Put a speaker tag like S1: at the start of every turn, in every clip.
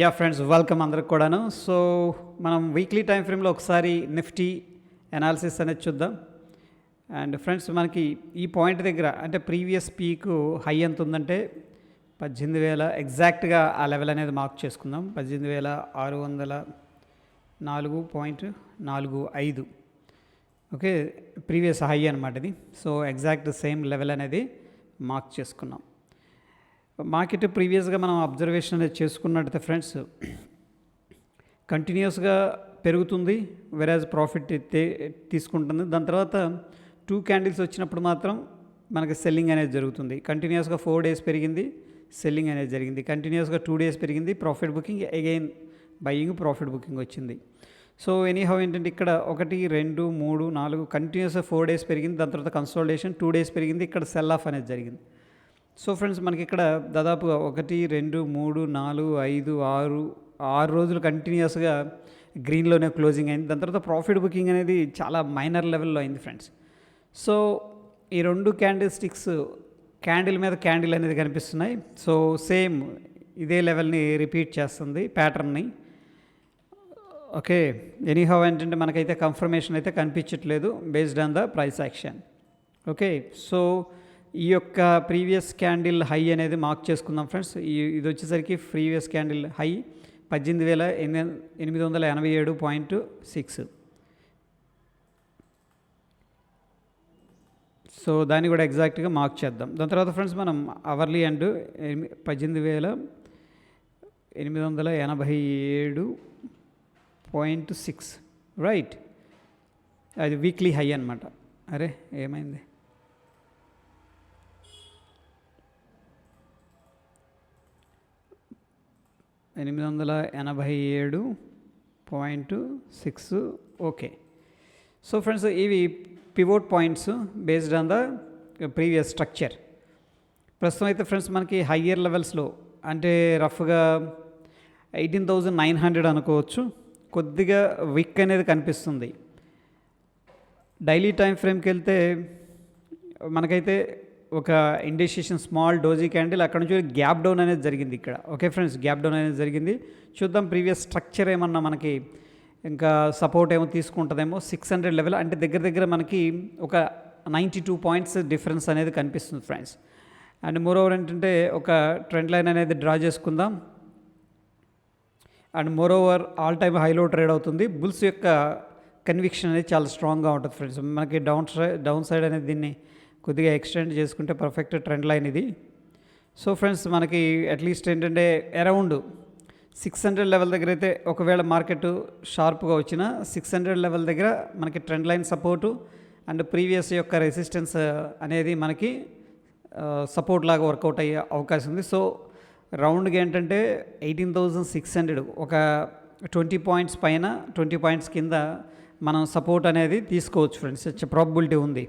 S1: Yeah friends, welcome అందరికి కూడాను. So మనం వీక్లీ టైం ఫ్రేమ్లో ఒకసారి నిఫ్టీ అనాలిసిస్ అనేది చూద్దాం. అండ్ ఫ్రెండ్స్, మనకి ఈ పాయింట్ దగ్గర అంటే ప్రీవియస్ పీక్ హై ఎంత ఉందంటే 18,000 ఎగ్జాక్ట్గా ఆ లెవెల్ అనేది మార్క్ చేసుకుందాం. 18,604.45. ఓకే, ప్రీవియస్ హై అనమాట ఇది. సో ఎగ్జాక్ట్ సేమ్ లెవెల్ అనేది మార్క్ చేసుకున్నాం. మార్కెట్ ప్రీవియస్గా మనం అబ్జర్వేషన్ అనేది చేసుకున్నట్టయితే ఫ్రెండ్స్, కంటిన్యూస్గా పెరుగుతుంది, వెరాజ్ ప్రాఫిట్ తీసుకుంటుంది. దాని తర్వాత 2 క్యాండిల్స్ వచ్చినప్పుడు మాత్రం మనకి సెల్లింగ్ అనేది జరుగుతుంది. కంటిన్యూస్గా 4 days పెరిగింది, సెల్లింగ్ అనేది జరిగింది. కంటిన్యూస్గా 2 days పెరిగింది, profit booking, again buying, profit booking వచ్చింది. సో ఎనీహౌ ఏంటంటే ఇక్కడ 1 2 3 4 కంటిన్యూస్గా 4 days పెరిగింది. దాని తర్వాత కన్సాలిడేషన్ 2 days పెరిగింది, ఇక్కడ సెల్ ఆఫ్ అనేది జరిగింది. సో ఫ్రెండ్స్, మనకి ఇక్కడ దాదాపుగా 1 2 3 4 5 6 రోజులు కంటిన్యూస్గా గ్రీన్లోనే క్లోజింగ్ అయింది. దాని తర్వాత ప్రాఫిట్ బుకింగ్ అనేది చాలా మైనర్ లెవెల్లో అయింది ఫ్రెండ్స్. సో ఈ 2 క్యాండిల్ స్టిక్స్ క్యాండిల్ మీద క్యాండిల్ అనేది కనిపిస్తున్నాయి. సో సేమ్ ఇదే లెవెల్ని రిపీట్ చేస్తుంది ప్యాటర్న్ని. ఓకే, ఎనీహౌ ఏంటంటే మనకైతే కన్ఫర్మేషన్ అయితే కనిపించట్లేదు based on the price action. Okay, so ఈ యొక్క ప్రీవియస్ క్యాండిల్ హై అనేది మార్క్ చేసుకుందాం ఫ్రెండ్స్. ఇది వచ్చేసరికి ప్రీవియస్ క్యాండిల్ హై 18,887.6. సో దాన్ని కూడా ఎగ్జాక్ట్గా మార్క్ చేద్దాం. దాని తర్వాత ఫ్రెండ్స్, మనం అవర్లీ అండ్ 18,887.6 రైట్, అది వీక్లీ హై అనమాట. అరే ఏమైంది, 887.6. ఓకే, సో ఫ్రెండ్స్, ఇవి pivot points based on the previous structure. ప్రస్తుతం అయితే ఫ్రెండ్స్ మనకి హయ్యర్ లెవెల్స్లో అంటే రఫ్గా 18,900 అనుకోవచ్చు, కొద్దిగా విక్ అనేది కనిపిస్తుంది. డైలీ టైం ఫ్రేమ్కి వెళ్తే మనకైతే ఒక ఇండికేషన్ స్మాల్ డోజీ క్యాండిల్, అక్కడ నుంచి గ్యాప్ డౌన్ అనేది జరిగింది ఇక్కడ. ఓకే ఫ్రెండ్స్, గ్యాప్ డౌన్ అనేది జరిగింది. చూద్దాం ప్రీవియస్ స్ట్రక్చర్ ఏమన్నా మనకి ఇంకా సపోర్ట్ ఏమో తీసుకుంటుందేమో. 600 లెవెల్ అంటే దగ్గర మనకి ఒక 92 points డిఫరెన్స్ అనేది కనిపిస్తుంది ఫ్రెండ్స్. అండ్ మోరోవర్ ఏంటంటే ఒక ట్రెండ్ లైన్ అనేది డ్రా చేసుకుందాం. అండ్ మోరోవర్ ఆల్ టైమ్ హైలో ట్రేడ్ అవుతుంది. బుల్స్ యొక్క కన్విక్షన్ అనేది చాలా స్ట్రాంగ్గా ఉంటుంది ఫ్రెండ్స్. మనకి డౌన్ సైడ్ అనేది దీన్ని కొద్దిగా ఎక్స్టెండ్ చేసుకుంటే పర్ఫెక్ట్ ట్రెండ్ లైన్ ఇది. సో ఫ్రెండ్స్, మనకి అట్లీస్ట్ ఏంటంటే అరౌండ్ 600 లెవెల్ దగ్గర అయితే ఒకవేళ మార్కెట్ షార్ప్గా వచ్చిన 600 లెవెల్ దగ్గర మనకి trend line support and previous యొక్క రెసిస్టెన్స్ అనేది మనకి సపోర్ట్ లాగా వర్కౌట్ అయ్యే అవకాశం ఉంది. సో రౌండ్గా ఏంటంటే 18,600 ఒక 20 points పైన 20 points కింద మనం సపోర్ట్ అనేది తీసుకోవచ్చు ఫ్రెండ్స్, ప్రాబబిలిటీ ఉంది.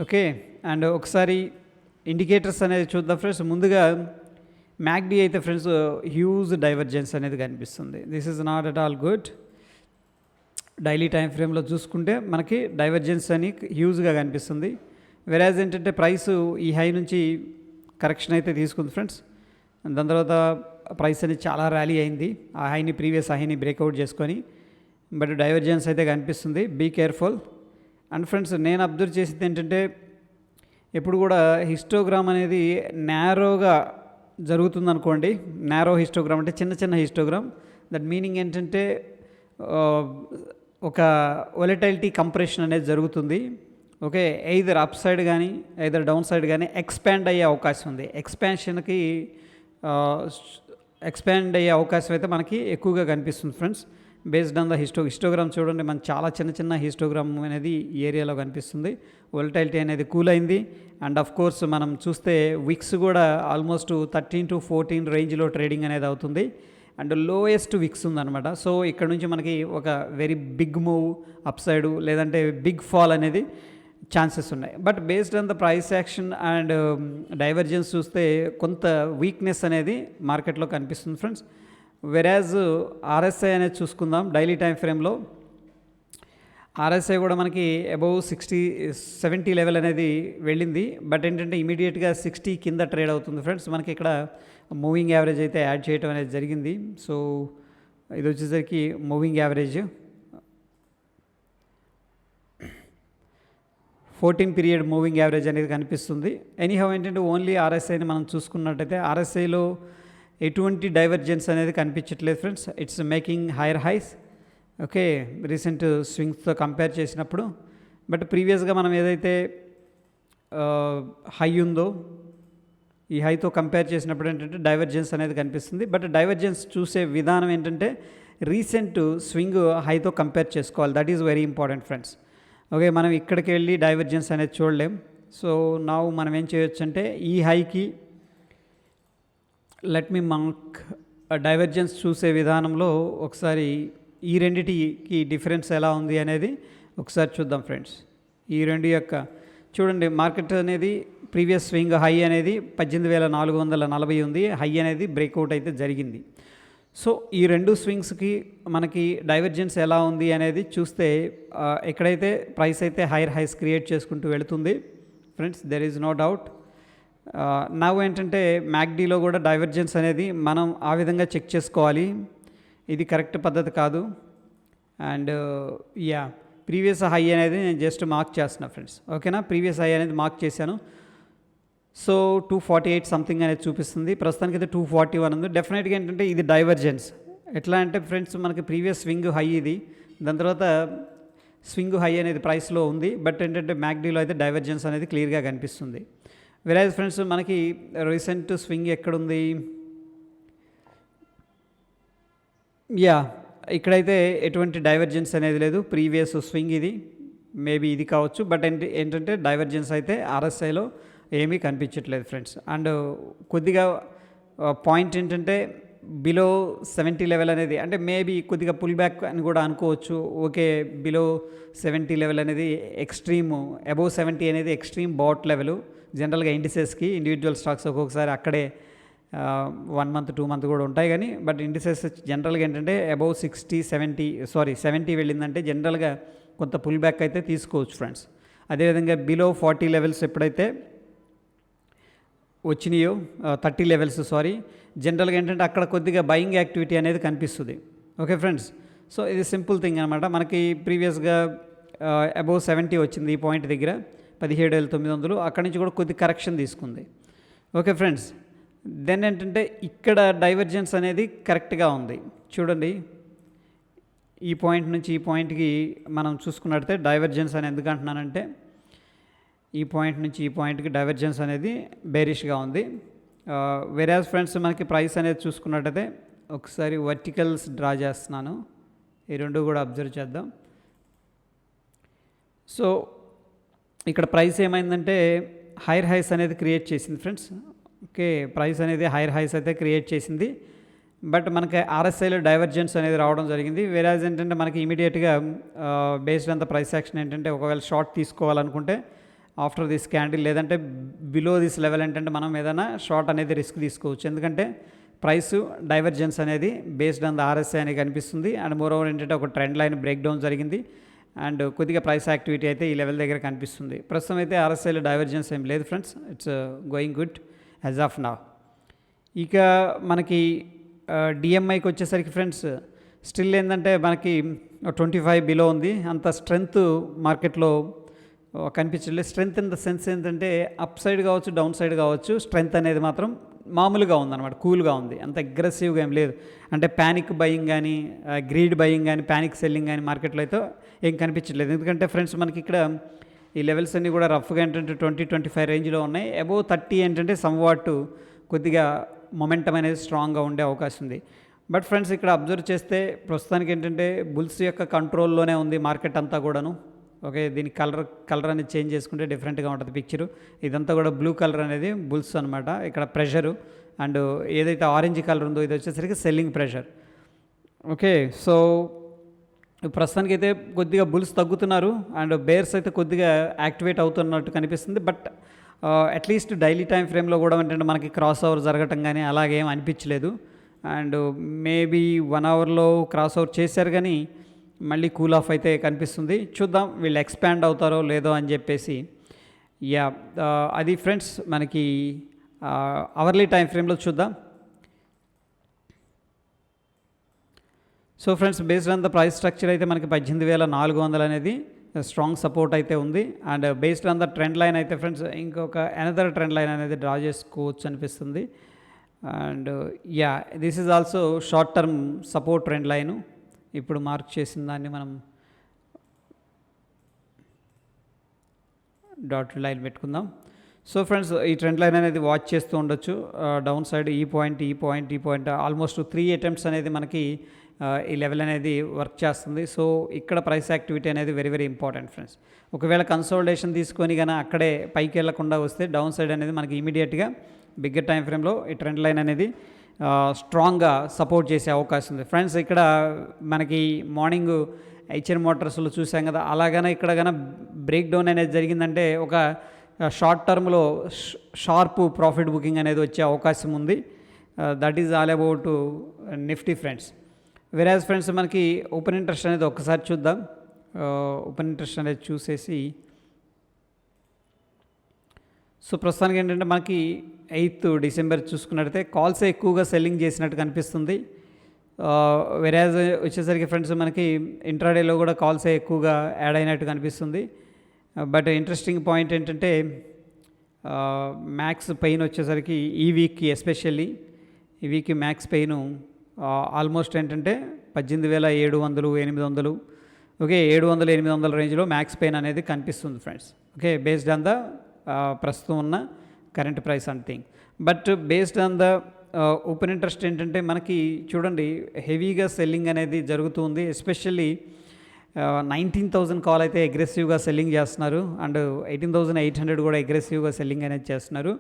S1: ఓకే, అండ్ ఒకసారి ఇండికేటర్స్ అనేది చూద్దాం ఫ్రెండ్స్. ముందుగా మ్యాక్డీ అయితే ఫ్రెండ్స్ హ్యూజ్ డైవర్జెన్స్ అనేది కనిపిస్తుంది. This is not at all good. Daily time ఫ్రేమ్లో చూసుకుంటే మనకి డైవర్జెన్స్ అని హ్యూజ్గా కనిపిస్తుంది. వెరాజ్ ఏంటంటే ప్రైస్ ఈ హై నుంచి కరెక్షన్ అయితే తీసుకుంది ఫ్రెండ్స్. దాని తర్వాత ప్రైస్ అనేది చాలా ర్యాలీ అయింది, ఆ హైని ప్రీవియస్ హైని బ్రేక్అవుట్ చేసుకొని. బట్ డైవర్జెన్స్ అయితే కనిపిస్తుంది, బీ కేర్ఫుల్. అండ్ ఫ్రెండ్స్, నేను అబ్జర్వ్ చేసేది ఏంటంటే ఎప్పుడు కూడా హిస్టోగ్రామ్ అనేది నేరోగా జరుగుతుంది అనుకోండి. నేరో హిస్టోగ్రామ్ అంటే చిన్న హిస్టోగ్రామ్. దట్ మీనింగ్ ఏంటంటే ఒక వొలటైలిటీ కంప్రెషన్ అనేది జరుగుతుంది. ఓకే, ఎయిదర్ అప్ సైడ్ కానీ ఎయిదర్ డౌన్ సైడ్ కానీ ఎక్స్పాండ్ అయ్యే అవకాశం ఉంది. ఎక్స్పాండ్ అయ్యే అవకాశం అయితే మనకి ఎక్కువగా కనిపిస్తుంది friends based on the histogram. చూడండి, మన చాలా చిన్న హిస్టోగ్రామ్ అనేది ఈ ఏరియాలో కనిపిస్తుంది. వొలటైలిటీ అనేది కూల్ అయింది. అండ్ ఆఫ్ కోర్స్ మనం చూస్తే విక్స్ కూడా ఆల్మోస్ట్ 13 to 14 రేంజ్లో ట్రేడింగ్ అనేది అవుతుంది. అండ్ లోయెస్ట్ విక్స్ ఉందన్నమాట. సో ఇక్కడ నుంచి మనకి ఒక very big move upside లేదంటే బిగ్ ఫాల్ అనేది ఛాన్సెస్ ఉన్నాయి. But based on the price action and divergence చూస్తే కొంత వీక్నెస్ అనేది మార్కెట్లో కనిపిస్తుంది ఫ్రెండ్స్. వెరాజ్ ఆర్ఎస్ఐ అనేది చూసుకుందాం డైలీ టైం ఫ్రేమ్లో. ఆర్ఎస్ఐ కూడా మనకి అబౌవ్ 70 లెవెల్ అనేది వెళ్ళింది. బట్ ఏంటంటే ఇమీడియట్గా 60 కింద ట్రేడ్ అవుతుంది ఫ్రెండ్స్. మనకి ఇక్కడ మూవింగ్ యావరేజ్ అయితే యాడ్ చేయడం అనేది జరిగింది. సో ఇది వచ్చేసరికి moving average 14 period moving average అనేది కనిపిస్తుంది. ఎనీహౌ ఏంటంటే ఓన్లీ ఆర్ఎస్ఐని మనం చూసుకున్నట్టయితే ఆర్ఎస్ఐలో ఎటువంటి డైవర్జెన్స్ అనేది కనిపించట్లేదు friends. It's making higher highs. Okay, recent స్వింగ్స్తో కంపేర్ చేసినప్పుడు. బట్ ప్రీవియస్గా మనం ఏదైతే హై ఉందో ఈ హైతో కంపేర్ చేసినప్పుడు ఏంటంటే డైవర్జెన్స్ అనేది కనిపిస్తుంది. బట్ డైవర్జెన్స్ చూసే విధానం ఏంటంటే రీసెంట్ స్వింగ్ హైతో కంపేర్ చేసుకోవాలి. That is very important friends. Okay, మనం ఇక్కడికి వెళ్ళి డైవర్జెన్స్ అనేది చూడలేం. సో నా మనం ఏం చేయొచ్చు అంటే ఈ హైకి లెట్ మీ మార్క్ డైవర్జెన్స్ చూసే విధానంలో ఒకసారి ఈ రెండిటికి డిఫరెన్స్ ఎలా ఉంది అనేది ఒకసారి చూద్దాం ఫ్రెండ్స్. ఈ రెండు యొక్క చూడండి, మార్కెట్ అనేది ప్రీవియస్ స్వింగ్ హై అనేది 18,440 ఉంది. హై అనేది బ్రేక్అవుట్ అయితే జరిగింది. సో ఈ రెండు స్వింగ్స్కి మనకి డైవర్జెన్స్ ఎలా ఉంది అనేది చూస్తే ఎక్కడైతే ప్రైస్ అయితే హైయర్ హైస్ క్రియేట్ చేసుకుంటూ వెళుతుంది friends, there is no doubt. నా ఏంటంటే మ్యాక్డీలో కూడా డైవర్జెన్స్ అనేది మనం ఆ విధంగా చెక్ చేసుకోవాలి. ఇది కరెక్ట్ పద్ధతి కాదు. అండ్ ప్రీవియస్ హై అనేది నేను జస్ట్ మార్క్ చేస్తున్నా ఫ్రెండ్స్. ఓకేనా, ప్రీవియస్ హై అనేది మార్క్ చేశాను. సో 248 సంథింగ్ అనేది చూపిస్తుంది. ప్రస్తుతానికి అయితే 241 ఉంది. డెఫినెట్గా ఏంటంటే ఇది డైవర్జెన్స్. ఎట్లా అంటే ఫ్రెండ్స్ మనకి ప్రీవియస్ స్వింగ్ హై ఇది, దాని తర్వాత స్వింగ్ హై అనేది ప్రైస్లో ఉంది. బట్ ఏంటంటే మ్యాక్డీలో అయితే డైవర్జెన్స్ అనేది క్లియర్గా కనిపిస్తుంది. వెరాజ్ ఫ్రెండ్స్ మనకి రీసెంట్ స్వింగ్ ఎక్కడుంది, ఇక్కడైతే ఎటువంటి డైవర్జెన్స్ అనేది లేదు. ప్రీవియస్ స్వింగ్ ఇది, మేబీ ఇది కావచ్చు. బట్ ఏంటంటే డైవర్జెన్స్ అయితే ఆర్ఎస్ఐలో ఏమీ కనిపించట్లేదు ఫ్రెండ్స్. అండ్ కొద్దిగా పాయింట్ ఏంటంటే బిలో 70 లెవెల్ అనేది అంటే మేబీ కొద్దిగా పుల్ బ్యాక్ అని కూడా అనుకోవచ్చు. ఓకే, బిలో 70 లెవెల్ అనేది ఎక్స్ట్రీమ్, అబోవ్ 70 అనేది ఎక్స్ట్రీమ్ బాట్ లెవెల్. జనరల్గా ఇండిసెస్కి, ఇండివిజువల్ స్టాక్స్ ఒక్కొక్కసారి అక్కడే 1 మంత్ 2 మంత్ కూడా ఉంటాయి. కానీ బట్ ఇండిసెస్ జనరల్గా ఏంటంటే అబౌవ్ 70 వెళ్ళిందంటే జనరల్గా కొంత పుల్ బ్యాక్ అయితే తీసుకోవచ్చు ఫ్రెండ్స్. అదేవిధంగా బిలో 40 లెవెల్స్ ఎప్పుడైతే వచ్చినాయో 30 లెవెల్స్ జనరల్గా ఏంటంటే అక్కడ కొద్దిగా బయింగ్ యాక్టివిటీ అనేది కనిపిస్తుంది. ఓకే ఫ్రెండ్స్, సో ఇది సింపుల్ థింగ్ అనమాట. మనకి ప్రీవియస్గా అబౌవ్ 70 వచ్చింది ఈ పాయింట్ దగ్గర 17,900. అక్కడి నుంచి కూడా కొద్ది కరెక్షన్ తీసుకుంది. ఓకే ఫ్రెండ్స్, దెన్ ఏంటంటే ఇక్కడ డైవర్జెన్స్ అనేది కరెక్ట్గా ఉంది. చూడండి, ఈ పాయింట్ నుంచి ఈ పాయింట్కి మనం చూసుకున్నట్టయితే డైవర్జెన్స్ అని ఎందుకు అంటున్నానంటే ఈ పాయింట్ నుంచి ఈ పాయింట్కి డైవర్జెన్స్ అనేది బేరిష్గా ఉంది. వెరాజ్ ఫ్రెండ్స్ మనకి ప్రైస్ అనేది చూసుకున్నట్టయితే ఒకసారి వర్టికల్స్ డ్రా చేస్తున్నాను, ఈ రెండు కూడా అబ్జర్వ్ చేద్దాం. సో ఇక్కడ ప్రైస్ ఏమైందంటే హైయర్ హైస్ అనేది క్రియేట్ చేసింది ఫ్రెండ్స్. ఓకే, ప్రైస్ అనేది హైయర్ హైస్ అయితే క్రియేట్ చేసింది. బట్ మనకి ఆర్ఎస్ఐలో డైవర్జెన్స్ అనేది రావడం జరిగింది. వేరేజ్ ఏంటంటే మనకి ఇమీడియట్గా based on the price action ఏంటంటే ఒకవేళ షార్ట్ తీసుకోవాలనుకుంటే ఆఫ్టర్ దిస్ క్యాండిల్ లేదంటే బిలో దిస్ లెవెల్ ఏంటంటే మనం ఏదైనా షార్ట్ అనేది రిస్క్ తీసుకోవచ్చు. ఎందుకంటే ప్రైస్ డైవర్జెన్స్ అనేది బేస్డ్ ఆన్ ద ఆర్ఎస్ఐ అనేది కనిపిస్తుంది. అండ్ మోర్ ఓవర్ ఏంటంటే ఒక ట్రెండ్ లైన్ బ్రేక్ డౌన్ జరిగింది. అండ్ కొద్దిగా ప్రైస్ యాక్టివిటీ అయితే ఈ లెవెల్ దగ్గర కనిపిస్తుంది. ప్రస్తుతం అయితే ఆర్ఎస్ఐలో డైవర్జెన్స్ ఏం లేదు friends, it's going good as of now. ఇక మనకి డిఎంఐకి వచ్చేసరికి ఫ్రెండ్స్ స్టిల్ ఏంటంటే మనకి 25 బిలో ఉంది. అంత స్ట్రెంగ్త్ మార్కెట్లో కనిపించలేదు. స్ట్రెంగ్త్ ఇన్ ద సెన్స్ ఏంటంటే అప్ సైడ్ కావచ్చు, డౌన్ సైడ్ కావచ్చు, స్ట్రెంగ్త్ అనేది మాత్రం మామూలుగా ఉందన్నమాట, కూల్గా ఉంది, అంత అగ్రెసివ్గా ఏం లేదు. అంటే ప్యానిక్ బయింగ్ కానీ గ్రీడ్ బయింగ్ కానీ ప్యానిక్ సెల్లింగ్ కానీ మార్కెట్లో అయితే ఏం కనిపించట్లేదు. ఎందుకంటే ఫ్రెండ్స్ మనకి ఇక్కడ ఈ లెవెల్స్ అన్నీ కూడా రఫ్గా ఏంటంటే 20-25 రేంజ్లో ఉన్నాయి. అబోవ్ 30 ఏంటంటే సమ్వాట్ కొద్దిగా మొమెంటం అనేది స్ట్రాంగ్గా ఉండే అవకాశం ఉంది. బట్ ఫ్రెండ్స్ ఇక్కడ అబ్జర్వ్ చేస్తే ప్రస్తుతానికి ఏంటంటే బుల్స్ యొక్క కంట్రోల్లోనే ఉంది మార్కెట్ అంతా కూడాను. ఓకే, దీని కలర్ అనేది చేంజ్ చేసుకుంటే డిఫరెంట్గా ఉంటుంది పిక్చరు. ఇదంతా కూడా బ్లూ కలర్ అనేది బుల్స్ అనమాట. ఇక్కడ ప్రెషరు అండ్ ఏదైతే ఆరెంజ్ కలర్ ఉందో ఇది వచ్చేసరికి సెల్లింగ్ ప్రెషర్. ఓకే, సో ప్రస్తుతానికి అయితే కొద్దిగా బుల్స్ తగ్గుతున్నారు అండ్ బేర్స్ అయితే కొద్దిగా యాక్టివేట్ అవుతున్నట్టు కనిపిస్తుంది. బట్ అట్లీస్ట్ డైలీ టైం ఫ్రేమ్లో కూడా ఏంటంటే మనకి క్రాస్ ఓవర్ జరగటం కానీ అలాగేం అనిపించలేదు. అండ్ మేబీ 1 అవర్లో క్రాస్ ఓవర్ చేశారు కానీ మళ్ళీ కూల్ ఆఫ్ అయితే కనిపిస్తుంది. చూద్దాం వీళ్ళు ఎక్స్పాండ్ అవుతారో లేదో అని చెప్పేసి. యా అది ఫ్రెండ్స్ మనకి అవర్లీ టైం ఫ్రేమ్లో చూద్దాం. So friends based on the price structure అయితే మనకి 18,400 అనేది స్ట్రాంగ్ సపోర్ట్ అయితే ఉంది. And based on the trend line అయితే ఫ్రెండ్స్ ఇంకొక అనదర్ ట్రెండ్ లైన్ అనేది డ్రా చేసుకోవచ్చు అనిపిస్తుంది. And yeah this is also short term support trend line. ఇప్పుడు మార్క్ చేసిన దాన్ని మనం డాట్ లైన్ పెట్టుకుందాం. సో ఫ్రెండ్స్ ఈ ట్రెండ్ లైన్ అనేది వాచ్ చేస్తూ ఉండొచ్చు. డౌన్ సైడ్ ఈ పాయింట్ ఆల్మోస్ట్ 3 అటెంప్ట్స్ అనేది మనకి ఈ లెవెల్ అనేది వర్క్ చేస్తుంది. సో ఇక్కడ ప్రైస్ యాక్టివిటీ అనేది వెరీ వెరీ ఇంపార్టెంట్ ఫ్రెండ్స్. ఒకవేళ కన్సోలిడేషన్ తీసుకొని కానీ అక్కడే పైకి వెళ్లకుండా వస్తే డౌన్ సైడ్ అనేది మనకి ఇమీడియట్గా బిగ్గర్ టైం ఫ్రేమ్లో ఈ ట్రెండ్ లైన్ అనేది స్ట్రాంగ్గా సపోర్ట్ చేసే అవకాశం ఉంది ఫ్రెండ్స్. ఇక్కడ మనకి మార్నింగ్ హెచ్ఎన్ మోటార్స్లో చూసాం కదా, అలాగనే ఇక్కడ కానీ బ్రేక్ డౌన్ అనేది జరిగిందంటే ఒక షార్ట్ టర్మ్లో షార్ప్ ప్రాఫిట్ బుకింగ్ అనేది వచ్చే అవకాశం ఉంది. That is all about Nifty friends. వెరాజ్ ఫ్రెండ్స్ మనకి ఓపెన్ ఇంట్రెస్ట్ అనేది ఒక్కసారి చూద్దాం. ఓపెన్ ఇంట్రెస్ట్ అనేది చూసేసి సో ప్రస్తుతానికి ఏంటంటే మనకి 8th డిసెంబర్ చూసుకున్నట్టయితే కాల్స్ ఎక్కువగా సెల్లింగ్ చేసినట్టు కనిపిస్తుంది. వెరాజ్ వచ్చేసరికి ఫ్రెండ్స్ మనకి ఇంట్రాడేలో కూడా కాల్సే ఎక్కువగా యాడ్ అయినట్టు కనిపిస్తుంది. బట్ ఇంట్రెస్టింగ్ పాయింట్ ఏంటంటే మ్యాక్స్ పెయిన్ వచ్చేసరికి ఈ వీక్కి ఎస్పెషల్లీ ఈ వీక్కి మ్యాక్స్ పెయిన్ ఆల్మోస్ట్ ఏంటంటే 18,700 800 ఓకే 700-800 రేంజ్లో మ్యాక్స్ పెయిన్ అనేది కనిపిస్తుంది friends. Okay based on the ప్రస్తుతం ఉన్న current price and thing. But based on the open interest ఏంటంటే మనకి చూడండి హెవీగా సెల్లింగ్ అనేది జరుగుతుంది. ఎస్పెషల్లీ 19,000 కాల్ అయితే అగ్రెసివ్గా సెల్లింగ్ చేస్తున్నారు. అండ్ 18,800 కూడా అగ్రెసివ్గా సెల్లింగ్ అనేది చేస్తున్నారు.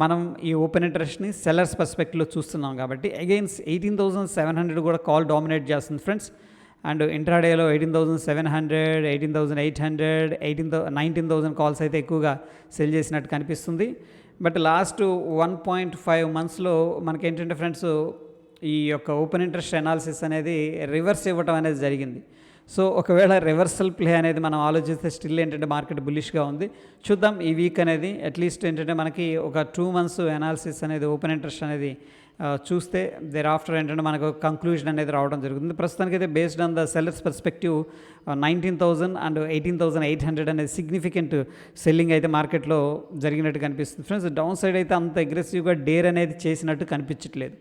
S1: మనం ఈ ఓపెన్ ఇంట్రెస్ట్ని సెల్లర్స్ పర్స్పెక్టివ్లో చూస్తున్నాం కాబట్టి అగైన్స్ 18,700 కూడా కాల్ డామినేట్ చేస్తుంది ఫ్రెండ్స్. అండ్ ఇంట్రాడేలో 18,700 18,800 19,000 కాల్స్ అయితే ఎక్కువగా సెల్ చేసినట్టు కనిపిస్తుంది. బట్ లాస్ట్ 1.5 మంత్స్లో మనకేంటంటే ఫ్రెండ్స్ ఈ యొక్క ఓపెన్ ఇంట్రెస్ట్ అనాలిసిస్ అనేది రివర్స్ ఇవ్వటం అనేది జరిగింది. సో ఒకవేళ రివర్సల్ ప్లే అనేది మనం ఆలోచిస్తే స్టిల్ ఏంటంటే మార్కెట్ బుల్లిష్గా ఉంది. చూద్దాం ఈ వీక్ అనేది అట్లీస్ట్ ఏంటంటే మనకి ఒక 2 months అనాలిసిస్ అనేది ఓపెన్ ఇంట్రెస్ట్ అనేది చూస్తే దేర్ ఆఫ్టర్ ఏంటంటే మనకు కంక్లూజన్ అనేది రావడం జరుగుతుంది. ప్రస్తుతానికి అయితే based on the sellers perspective 19,000 and 18,800 అనేది సిగ్నిఫికెంట్ సెల్లింగ్ అయితే మార్కెట్లో జరిగినట్టు కనిపిస్తుంది ఫ్రెండ్స్. డౌన్ సైడ్ అయితే అంత అగ్రెసివ్గా డేర్ అనేది చేసినట్టు కనిపించట్లేదు.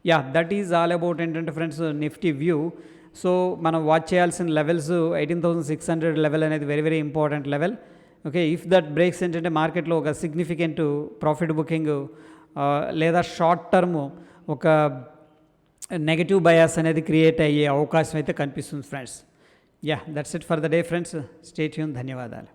S1: Yeah that is all about ఏంటంటే ఫ్రెండ్స్ నిఫ్టీ వ్యూ. సో మనం వాచ్ చేయాల్సిన లెవెల్స్ 18,600 లెవెల్ అనేది very very important level. Okay if that breaks ఏంటంటే మార్కెట్లో ఒక సిగ్నిఫికెంట్ ప్రాఫిట్ బుకింగ్ లేదా షార్ట్ టర్మ్ ఒక నెగటివ్ బయాస్ అనేది క్రియేట్ అయ్యే అవకాశం అయితే కనిపిస్తుంది friends. Yeah that's it for the day friends. Stay tune. ధన్యవాదాలు.